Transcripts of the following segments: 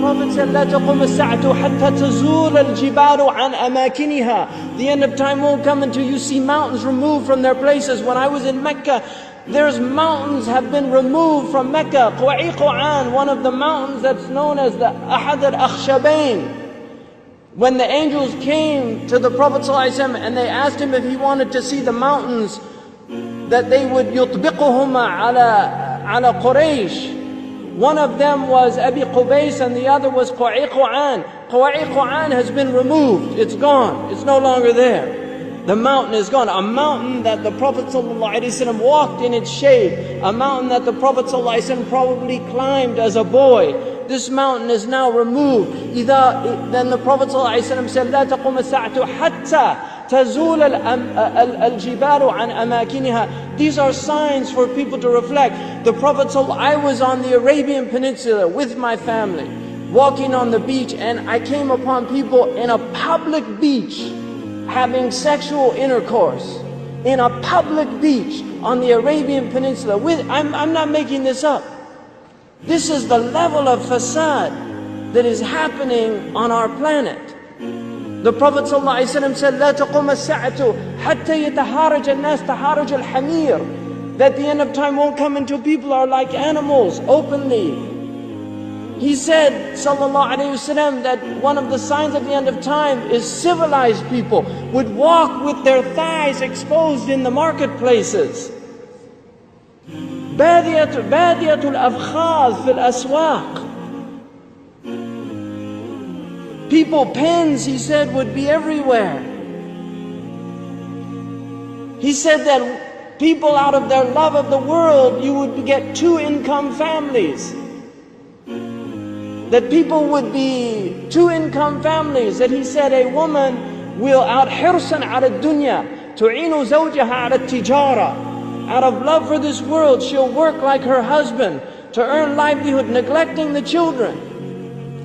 Prophet said, لا تقوم الساعة حتى تزول الجبال عن أماكنها. The end of time won't come until you see mountains removed from their places. When I was in Mecca, there's mountains have been removed from Mecca. Quwa'iqan, one of the mountains that's known as the Ahad al-Akhshabain. When the angels came to the Prophet ﷺ and they asked him if he wanted to see the mountains that they would يطبقهما على Quraysh. One of them was Abi Qubays and the other was Quwa'iqan. Quwa'iqan has been removed. It's gone. It's no longer there. The mountain is gone. A mountain that the Prophet ﷺ walked in its shade. A mountain that the Prophet ﷺ probably climbed as a boy. This mountain is now removed. Then the Prophet ﷺ said, لا تقوم الساعة حتى تزول الجبال عن أماكنها. These are signs for people to reflect. The Prophet I was on the Arabian Peninsula with my family, walking on the beach, and I came upon people in a public beach having sexual intercourse. In a public beach on the Arabian Peninsula. I'm not making this up. This is the level of fasad that is happening on our planet. The Prophet ﷺ said, لا تقوم الساعة حتى يتهارج الناس تهارج الحمير. That the end of time won't come until people are like animals openly. He said, sallallahu alayhi wasallam, that one of the signs of the end of time is civilized people would walk with their thighs exposed in the marketplaces. بادية الأفخاذ في الأسواق. People, pens, he said, would be everywhere. He said that people, out of their love of the world, you would get two-income families. That people would be two-income families. That he said a woman will out حرصا على الدنيا تعين زوجها على التجارة. Out of love for this world, she'll work like her husband to earn livelihood, neglecting the children.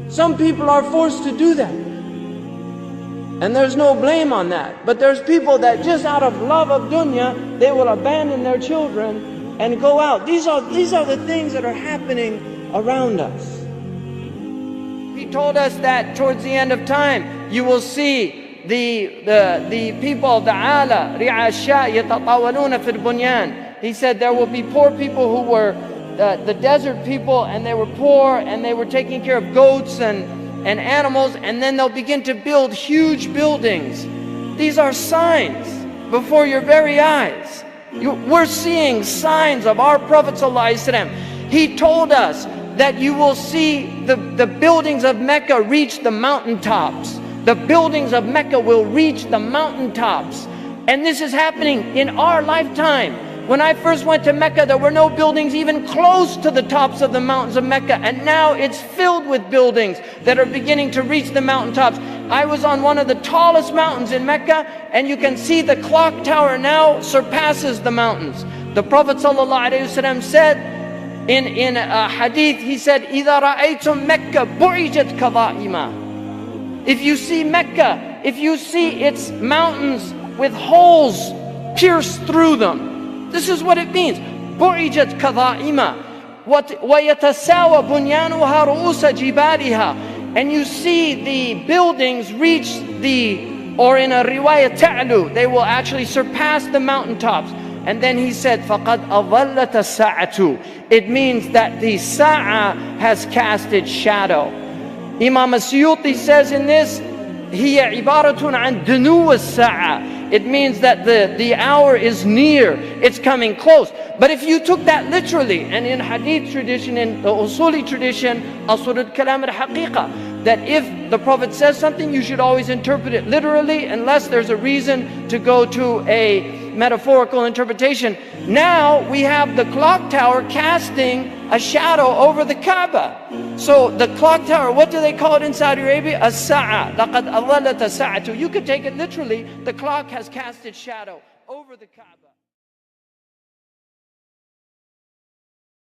Some people are forced to do that. And there's no blame on that. But there's people that just out of love of dunya, they will abandon their children and go out. These are the things that are happening around us. He told us that towards the end of time, you will see the people of the ala, ri'asha yatatawaluna fil bunyan. He said there will be poor people who were the desert people, and they were poor and they were taking care of goats and animals, and then they'll begin to build huge buildings. These are signs before your very eyes. We're seeing signs of our Prophet ﷺ. He told us that you will see the buildings of Mecca reach the mountaintops. The buildings of Mecca will reach the mountaintops. And this is happening in our lifetime. When I first went to Mecca, there were no buildings even close to the tops of the mountains of Mecca. And now it's filled with buildings that are beginning to reach the mountaintops. I was on one of the tallest mountains in Mecca, and you can see the clock tower now surpasses the mountains. The Prophet ﷺ said in a hadith, he said, إِذَا رَأَيْتُمْ مَكَّةَ بُعِجَتْ كَظَائِمًا. If you see Mecca, if you see its mountains with holes pierced through them, this is what it means. بُعِجَتْ كَظَائِمًا وَيَتَسَاوَى بُنْيَانُهَا رُؤُوسَ جِبَالِهَا. And you see the buildings reach or in a riwayah ta'lu, they will actually surpass the mountaintops. And then he said, فَقَدْ أَظَلَّتَ السَّاعَةُ. It means that the sa'a has cast its shadow. Imam As-Suyuti says in this, هِيَ عِبَارَةٌ عَنْ دُنُوَ السَّاعَةِ. It means that the hour is near, it's coming close. But if you took that literally, and in hadith tradition, in the usuli tradition, asrul kalam al-haqiqa, that if the Prophet says something, you should always interpret it literally, unless there's a reason to go to a metaphorical interpretation. Now we have the clock tower casting a shadow over the Kaaba. So the clock tower, what do they call it in Saudi Arabia? As-sa'a. لَقَدْ أَظَلَّتَ السَّاعَةُ. You could take it literally. The clock has cast its shadow over the Kaaba.